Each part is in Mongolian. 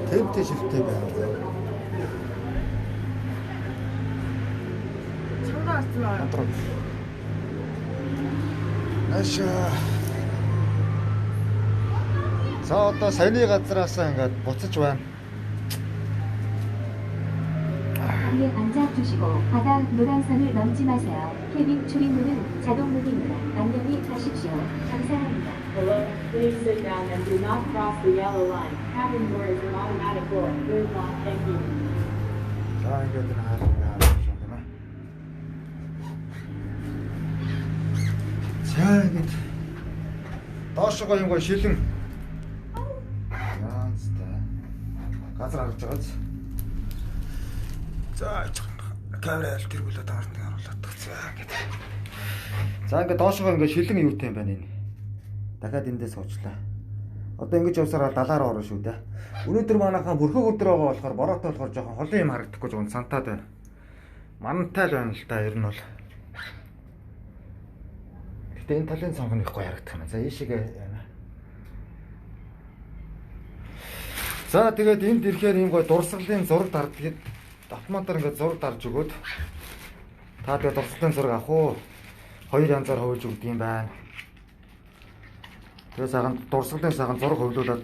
Тэмтэй шилтэй байна. Чанга асмаа. Аша. За одоо саяны газараасаа ингээд буцаж байна. 위에 앉아주시고 바다 노란선을 넘지 마세요. 캐빈 출입문은 자동문입니다. 안녕히 가십시오. 감사합니다. Hello, please sit down and do not cross the yellow line. Cabin door is an automatic door. Good luck. Thank you. 자, 이제 나가자. 자, 이게 доошоо юм гоо шилэн. Яанцтай. Газар харж байгааз. За, камера аль тэргүүлээд орныг харуулдаг. За, ингээд. За, ингээд доошоо ингээд шилэн юутай юм байна энэ. Дахиад эндээс суучлаа. Одоо ингэж явсараа далаар орно шүү дээ. Өнөөдөр манайхаа бүрхэг өдөр байгаа болохоор бороотой болохоор жоохон холын юм харагдахгүй жоохон сантаад байна. Мантай л байна л да, ер нь бол. Гэтэ энэ талын сонгоно ихгүй харагдах юм. За, ийшээгээ яана. За, тэгээд энд ирэхээр юм гой дурсгалын зураг дарддаг. Автоматар ингээд зураг дарж өгөөд та тэгээд дурсгалын зураг авах уу? Хоёр янзаар хөвлөж өгдөг юм байна. Тэгээд сахан дурсгалын сахан зураг хөвлүүлээд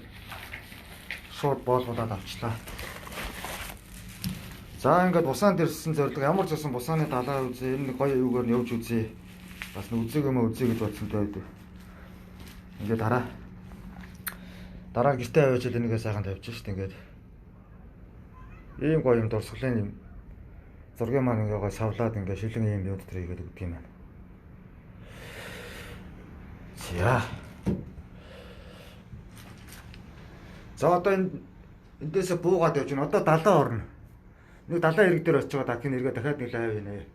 шууд боолгуулад авчлаа. За ингээд бусаанд ирсэн зорилго ямар ч байсан бусааны далаа үзье. Энэ гоё юугаар нь явж үзье. Бас үзэг юм үзье гэж бодсонтой байдаг. Ингээд дараа гэртээ аваад энийгээ сайхан тавьж шít ингээд. Ийм гоё юм дурсгалын юм зургийн маань ингээ гоё савлаад ингээ шилэн ийм юм дотор хийгээд өгдөг юм байна. За. За одоо эндээсээ буугаад явж байна. Одоо далаа орно. Нэг далаа ирэг дээр очиж байгаа дахин эргээ дахиад нэг лайв хийнэ.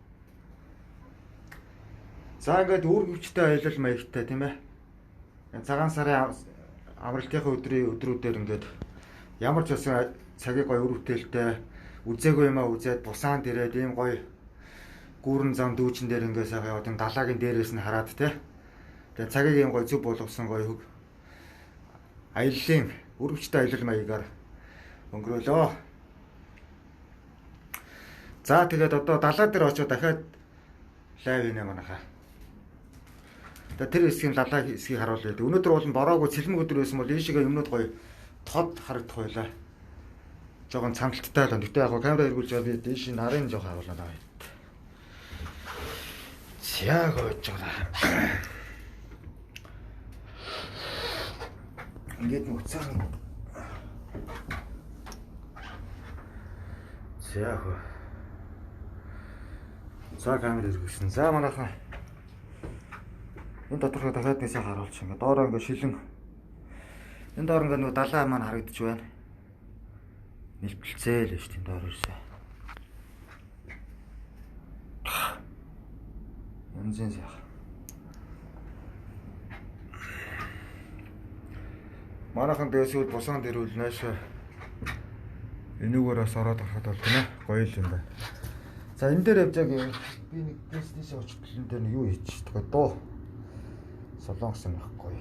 За ингээд үүргэвчтэй аялал маягтай тийм ээ. Цагаан сарын амралтынхаа өдрүүдээр ингээд ямар ч байсан цагийг гоё үр бүтээлтэй үзээгүй юмаа үзээд бусаанд ирээд ийм гоё гүүрэн зам дүүчин дээр ингээд сайхан яваад энэ далаагийн дээрээс нь хараад те. Тэгээ цагийг ийм гоё зүв болгосон гоё аяллаа үргэлжтэй аялал маягаар өнгөрөөлөө. За тэгээд одоо далаа дээр очиод дахиад лайв хийнэ манайхаа. Тэгээд тэр хэсгийн далаа хэсгийг харуулъя. Өнөөдөр бол бороогүй цэлмэг өдөр байсан бол ийшээгээ юмнууд гоё тод харагдах байлаа. Жогон цамталттай л. Гэтэ яг камера эргүүлж байгаа би дээш нарын жоох харуулаад байгаа. Зяг ойж байгаа. Ингээд нүцэн. Зяг. За камера эргүүлсэн. За манайхаа энэ доторхоо дахиад нэг сайн харуулж ингээд доороо ингээд шилэн. Энэ доор ингээд нөгөө далаа маань харагдаж байна. Нэлбэлцээ л шүү дээ доор ирсэн. Янзын сайх. Манайхан дэсүүд бусаанд ирүүл наашаа энүүгээрээс ороод харахад бол тийм ээ гоё л юм байна. За энэ дээр явж байгаа би нэг бизнес очихлын дээр юу хийчих тэгээ дуу солонгос юм байхгүй.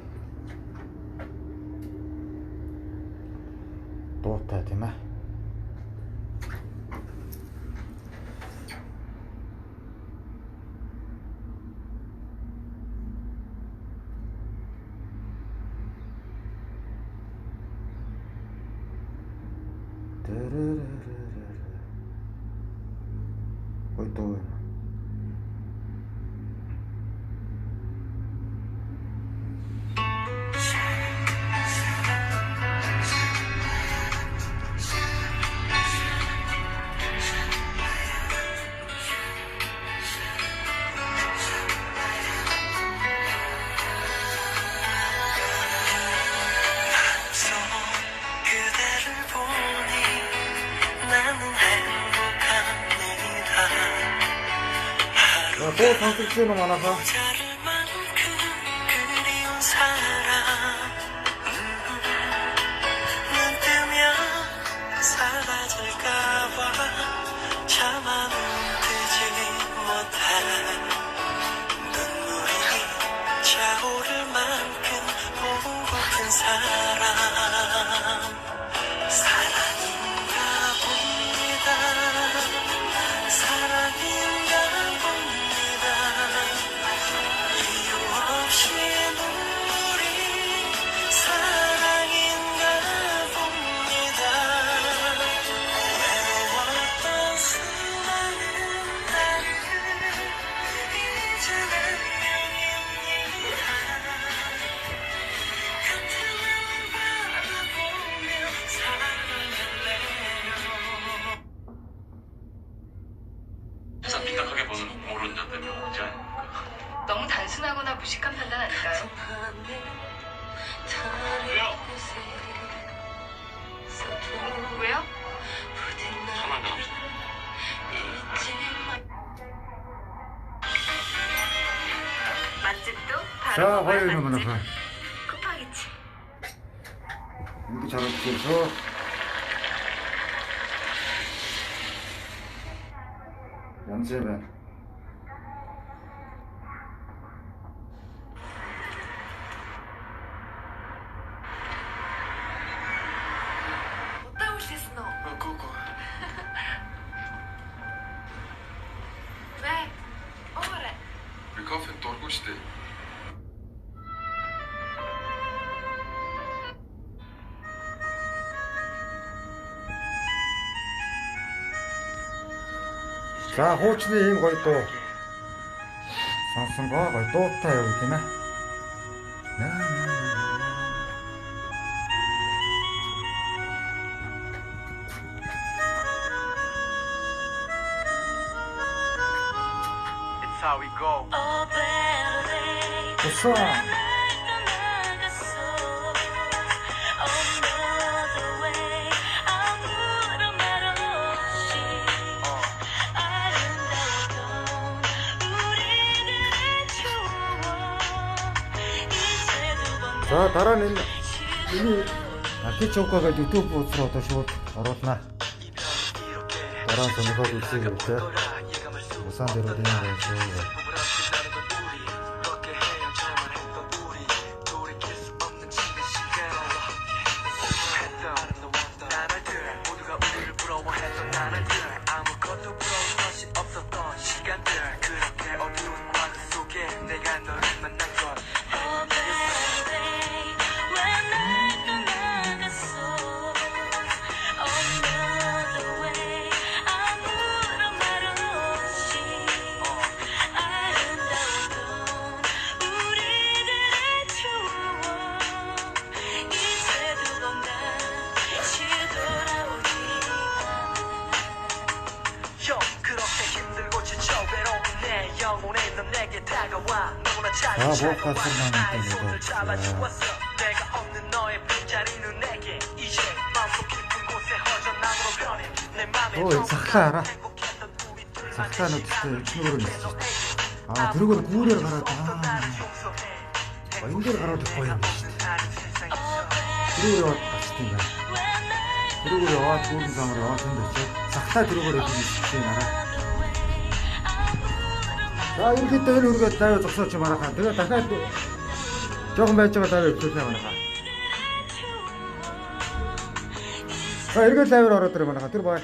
Дуутай тийм ээ. Ой дуу. 또 방송치는 많아서 차오를 만큼 보고픈 사람 모습도 자, 바로 화요일 맞지? 만나봐. 급하겠지. 이렇게 잘해서 연세면 어따 오셨노? 왜? 오래. Би кофе дургүй штэ. за хуучны ийм гоё дуу сонсон гоё дуутай юу тийм ээ. It's how we go. 좋소. За дараа нь энэ Акич Окагаа YouTube руу одоо шууд оруулнаа. Дараа нь сонирхоод үзье гэдэг. Усан дээр үл юм байна. 오, захлаа. захлаа нүдтэй ичнүүрөө нисэж байна. Тэрүүгээр гүүрээр гараад энэ дээр гараад ихгүй юм шүү дээ. Тэрүүгээр яваад гацтай юм байна. Тэрүүгээр яваад гүүрэн замаар яваад энэ дээр захлаа тэрүүгээр явж нисэж байна. За ерөнхийдөө энэ үргээд даваа зогсооч юм арахаа. Тэгээ дахиад жоохон байж байгаа даваа өвчлээ манайхаа. За эргэл лавер ороод ирээ манайхаа. Тэр бай.